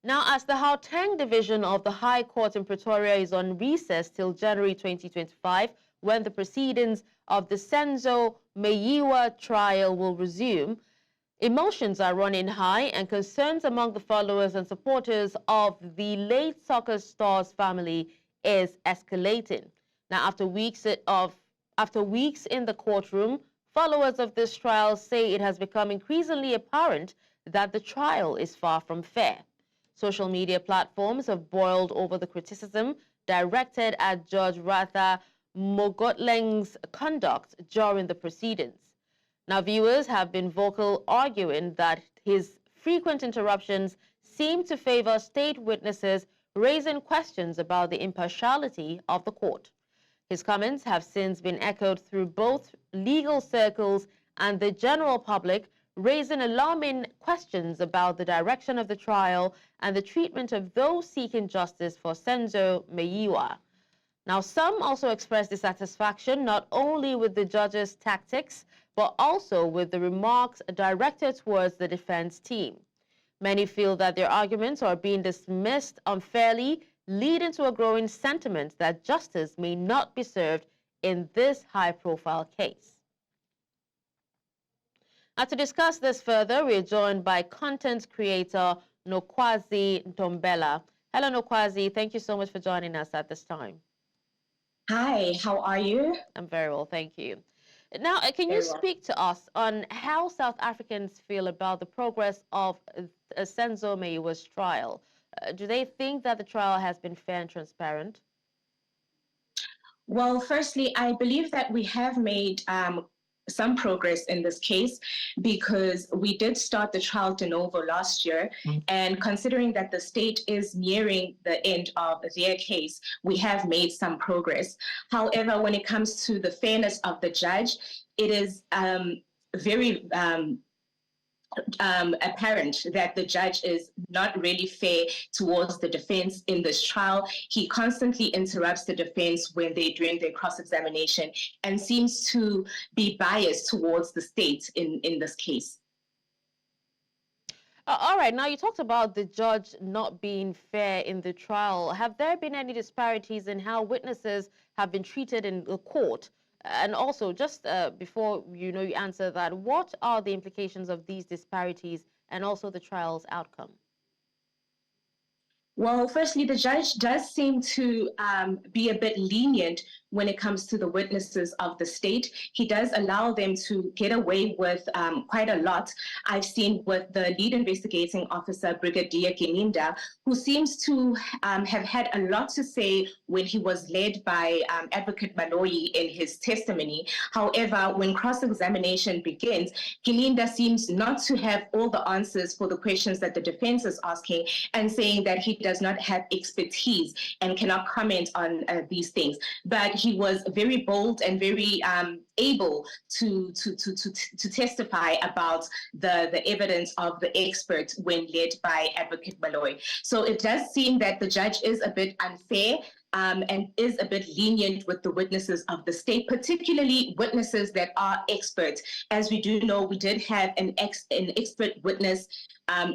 Now, as the Gauteng division of the High Court in Pretoria is on recess till January 2025, when the proceedings of the Senzo Meyiwa trial will resume, emotions are running high and concerns among the followers and supporters of the late soccer star's family is escalating. Now, after weeks in the courtroom, followers of this trial say it has become increasingly apparent that the trial is far from fair. Social media platforms have boiled over the criticism directed at Judge Ratha Mogotleng's conduct during the proceedings. Now, viewers have been vocal, arguing that his frequent interruptions seem to favor state witnesses, raising questions about the impartiality of the court. His comments have since been echoed through both legal circles and the general public, raising alarming questions about the direction of the trial and the treatment of those seeking justice for Senzo Meyiwa. Now, some also expressed dissatisfaction not only with the judge's tactics, but also with the remarks directed towards the defense team. Many feel that their arguments are being dismissed unfairly, leading to a growing sentiment that justice may not be served in this high-profile case. Now, to discuss this further, we are joined by content creator Nokwazi Ntombela. Hello, Nokwazi. Thank you so much for joining us at this time. Hi, how are you? I'm very well, thank you. Now, can you speak to us on how South Africans feel about the progress of Senzo Meyiwa's trial? Do they think that the trial has been fair and transparent? Well, firstly, I believe that we have made some progress in this case because we did start the trial de novo last year. And considering that the state is nearing the end of their case, we have made some progress. However, when it comes to the fairness of the judge, it is very apparent that the judge is not really fair towards the defense in this trial. He constantly interrupts the defense when they're doing their cross-examination and seems to be biased towards the state in this case. All right, now you talked about the judge not being fair in the trial. Have there been any disparities in how witnesses have been treated in the court? And also, just before you answer that, what are the implications of these disparities and also the trial's outcome? Well, firstly, the judge does seem to be a bit lenient when it comes to the witnesses of the state. He does allow them to get away with quite a lot. I've seen with the lead investigating officer, Brigadier Gininda, who seems to have had a lot to say when he was led by Advocate Maloyi in his testimony. However, when cross-examination begins, Gininda seems not to have all the answers for the questions that the defense is asking and saying that he does not have expertise and cannot comment on these things. But he was very bold and very able to testify about the evidence of the expert when led by Advocate Maloyi. So it does seem that the judge is a bit unfair and is a bit lenient with the witnesses of the state, particularly witnesses that are experts. As we do know, we did have an expert witness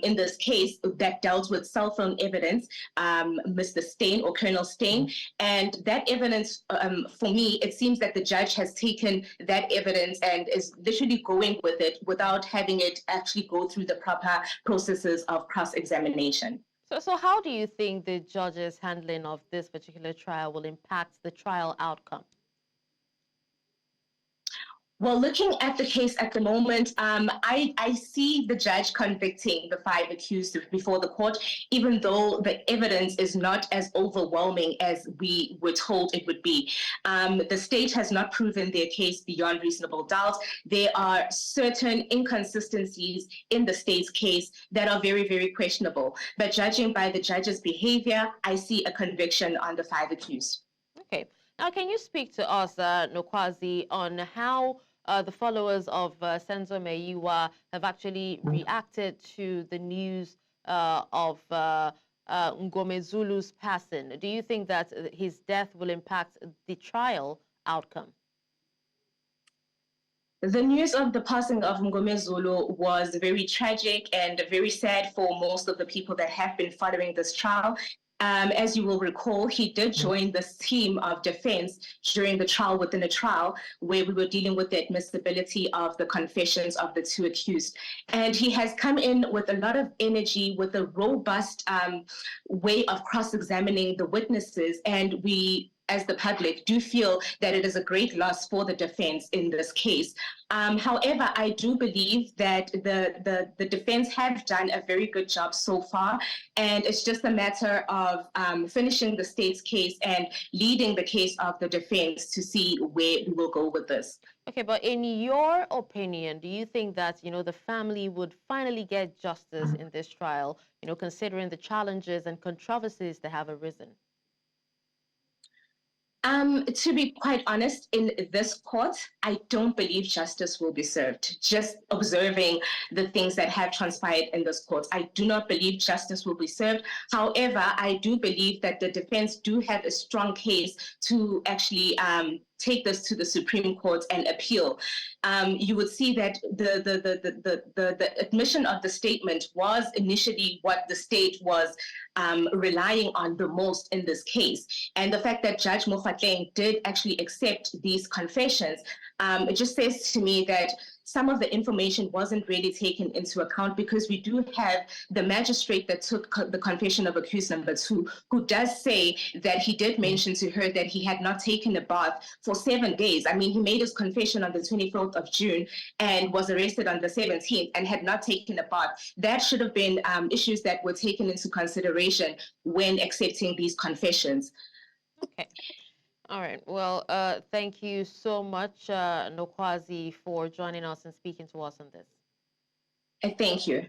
in this case that dealt with cell phone evidence, Mr. Steyn or Colonel Steyn. And that evidence, for me, it seems that the judge has taken that evidence and is literally going with it without having it actually go through the proper processes of cross-examination. So how do you think the judge's handling of this particular trial will impact the trial outcome? Well, looking at the case at the moment, I see the judge convicting the 5 accused before the court, even though the evidence is not as overwhelming as we were told it would be. The state has not proven their case beyond reasonable doubt. There are certain inconsistencies in the state's case that are very, very questionable. But judging by the judge's behavior, I see a conviction on the 5 accused. Okay. Now, can you speak to us, Nokwazi, on how the followers of Senzo Meyiwa have actually reacted to the news of Ngomezulu's passing? Do you think that his death will impact the trial outcome? The news of the passing of Mngomezulu was very tragic and very sad for most of the people that have been following this trial. As you will recall, he did join this team of defense during the trial within a trial where we were dealing with the admissibility of the confessions of the two accused. And he has come in with a lot of energy, with a robust way of cross-examining the witnesses. And we, as the public, do feel that it is a great loss for the defense in this case. However, I do believe that the defense have done a very good job so far, and it's just a matter of finishing the state's case and leading the case of the defense to see where we will go with this. Okay, but in your opinion, do you think that, the family would finally get justice in this trial, considering the challenges and controversies that have arisen? To be quite honest, in this court, I don't believe justice will be served. Just observing the things that have transpired in this court, I do not believe justice will be served. However, I do believe that the defense do have a strong case to actually take this to the Supreme Court and appeal. You would see that the admission of the statement was initially what the state was relying on the most in this case. And the fact that Judge Mofatleng did actually accept these confessions, it just says to me that some of the information wasn't really taken into account, because we do have the magistrate that took the confession of accused number 2, who does say that he did mention to her that he had not taken a bath for 7 days. I mean, he made his confession on the 24th of June and was arrested on the 17th and had not taken a bath. That should have been issues that were taken into consideration when accepting these confessions. Okay. All right. Well, thank you so much, Nokwazi, for joining us and speaking to us on this. Thank you.